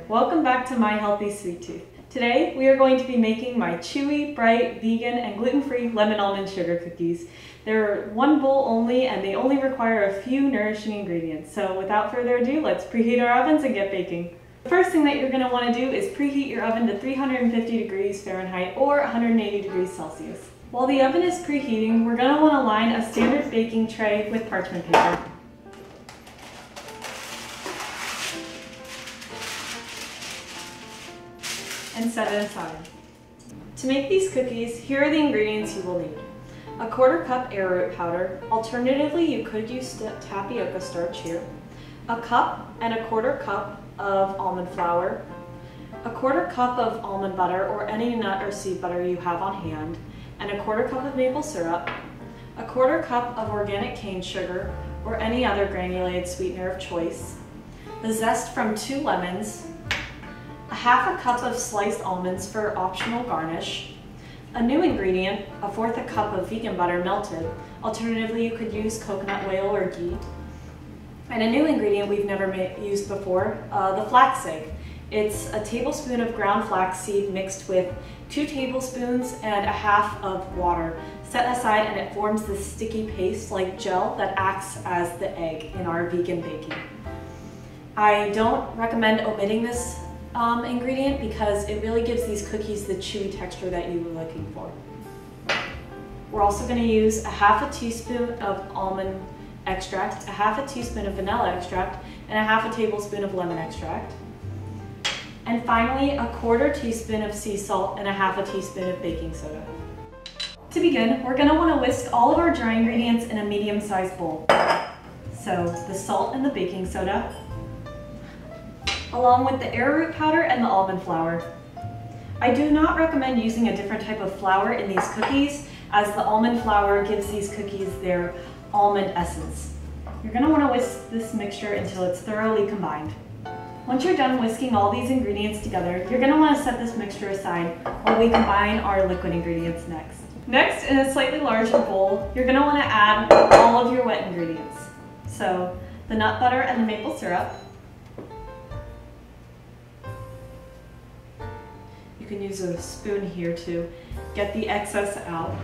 Welcome back to My Healthy Sweet Tooth. Today we are going to be making my chewy, bright, vegan, and gluten-free lemon almond sugar cookies. They're one bowl only and they only require a few nourishing ingredients. So without further ado, let's preheat our ovens and get baking. The first thing that you're going to want to do is preheat your oven to 350 degrees Fahrenheit or 180 degrees Celsius. While the oven is preheating, we're going to want to line a standard baking tray with parchment paper. And set it aside. To make these cookies, here are the ingredients you will need. A 1/4 cup arrowroot powder, alternatively you could use tapioca starch here. A cup and a 1/4 cup of almond flour. A 1/4 cup of almond butter or any nut or seed butter you have on hand. And a 1/4 cup of maple syrup. A 1/4 cup of organic cane sugar or any other granulated sweetener of choice. The zest from 2 lemons. A 1/2 cup of sliced almonds for optional garnish. A new ingredient, a 1/4 cup of vegan butter melted. Alternatively, you could use coconut oil or ghee. And a new ingredient we've never used before, the flax egg. It's a tablespoon of ground flaxseed mixed with 2 tablespoons and a 1/2 of water. Set aside and it forms this sticky paste-like gel that acts as the egg in our vegan baking. I don't recommend omitting this ingredient because it really gives these cookies the chewy texture that you were looking for. We're also going to use a 1/2 teaspoon of almond extract, a 1/2 teaspoon of vanilla extract, and a 1/2 tablespoon of lemon extract. And finally, a 1/4 teaspoon of sea salt and a 1/2 teaspoon of baking soda. To begin, we're going to want to whisk all of our dry ingredients in a medium-sized bowl. So the salt and the baking soda, along with the arrowroot powder and the almond flour. I do not recommend using a different type of flour in these cookies, as the almond flour gives these cookies their almond essence. You're going to want to whisk this mixture until it's thoroughly combined. Once you're done whisking all these ingredients together, you're going to want to set this mixture aside while we combine our liquid ingredients next. Next, in a slightly larger bowl, you're going to want to add all of your wet ingredients. So the nut butter and the maple syrup. You can use a spoon here to get the excess out.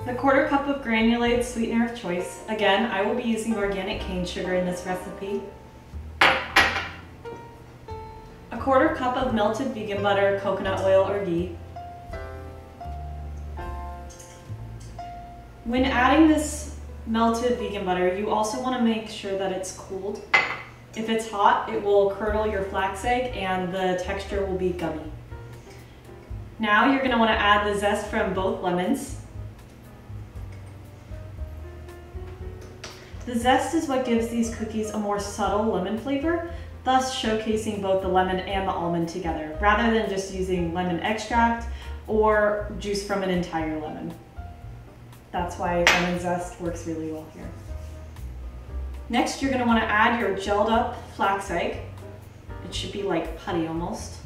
The 1/4 cup of granulated sweetener of choice. Again, I will be using organic cane sugar in this recipe. A 1/4 cup of melted vegan butter, coconut oil, or ghee. When adding this melted vegan butter, you also want to make sure that it's cooled. If it's hot, it will curdle your flax egg and the texture will be gummy. Now you're going to want to add the zest from both lemons. The zest is what gives these cookies a more subtle lemon flavor, thus showcasing both the lemon and the almond together, rather than just using lemon extract or juice from an entire lemon. That's why lemon zest works really well here. Next, you're going to want to add your gelled up flax egg. It should be like putty almost.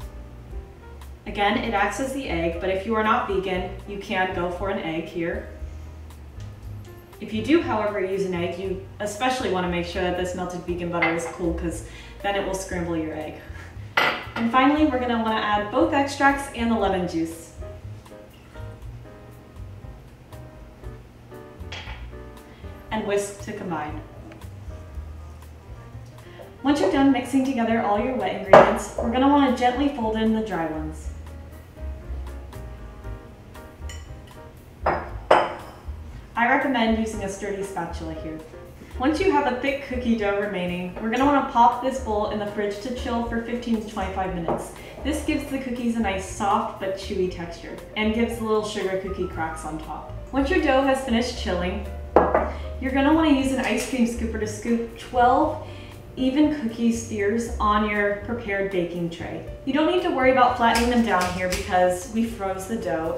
Again, it acts as the egg, but if you are not vegan, you can go for an egg here. If you do, however, use an egg, you especially want to make sure that this melted vegan butter is cool because then it will scramble your egg. And finally, we're going to want to add both extracts and the lemon juice. And whisk to combine. Once you're done mixing together all your wet ingredients, we're going to want to gently fold in the dry ones. I recommend using a sturdy spatula here. Once you have a thick cookie dough remaining, we're going to want to pop this bowl in the fridge to chill for 15 to 25 minutes. This gives the cookies a nice soft but chewy texture and gives the little sugar cookie cracks on top. Once your dough has finished chilling, you're going to want to use an ice cream scooper to scoop 12 even cookie spheres on your prepared baking tray. You don't need to worry about flattening them down here because we froze the dough.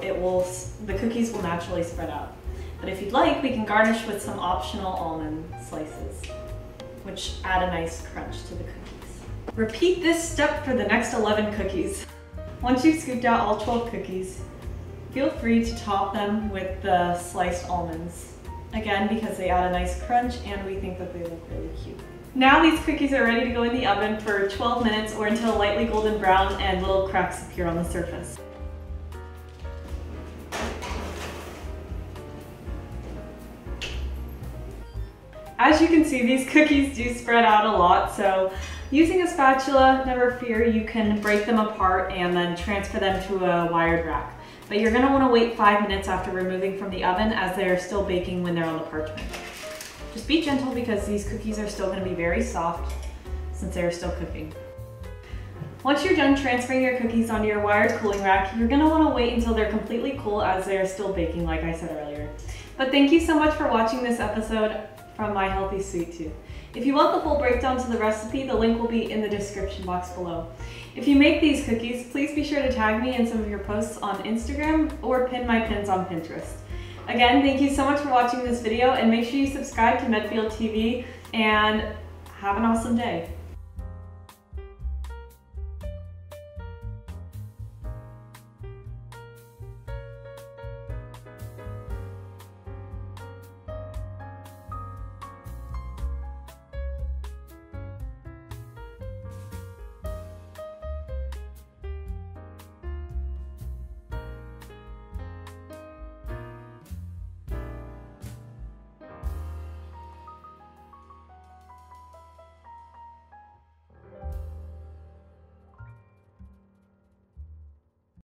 The cookies will naturally spread out. But if you'd like, we can garnish with some optional almond slices, which add a nice crunch to the cookies. Repeat this step for the next 11 cookies. Once you've scooped out all 12 cookies, feel free to top them with the sliced almonds. Again, because they add a nice crunch and we think that they look really cute. Now these cookies are ready to go in the oven for 12 minutes or until lightly golden brown and little cracks appear on the surface. As you can see, these cookies do spread out a lot, so using a spatula, never fear, you can break them apart and then transfer them to a wired rack. But you're going to want to wait 5 minutes after removing from the oven as they are still baking when they're on the parchment. Just be gentle because these cookies are still going to be very soft since they are still cooking. Once you're done transferring your cookies onto your wired cooling rack, you're going to want to wait until they're completely cool as they are still baking, like I said earlier. But thank you so much for watching this episode from My Healthy Sweet Tooth. If you want the full breakdown to the recipe, the link will be in the description box below. If you make these cookies, please be sure to tag me in some of your posts on Instagram or pin my pins on Pinterest. Again, thank you so much for watching this video and make sure you subscribe to Medfield TV and have an awesome day.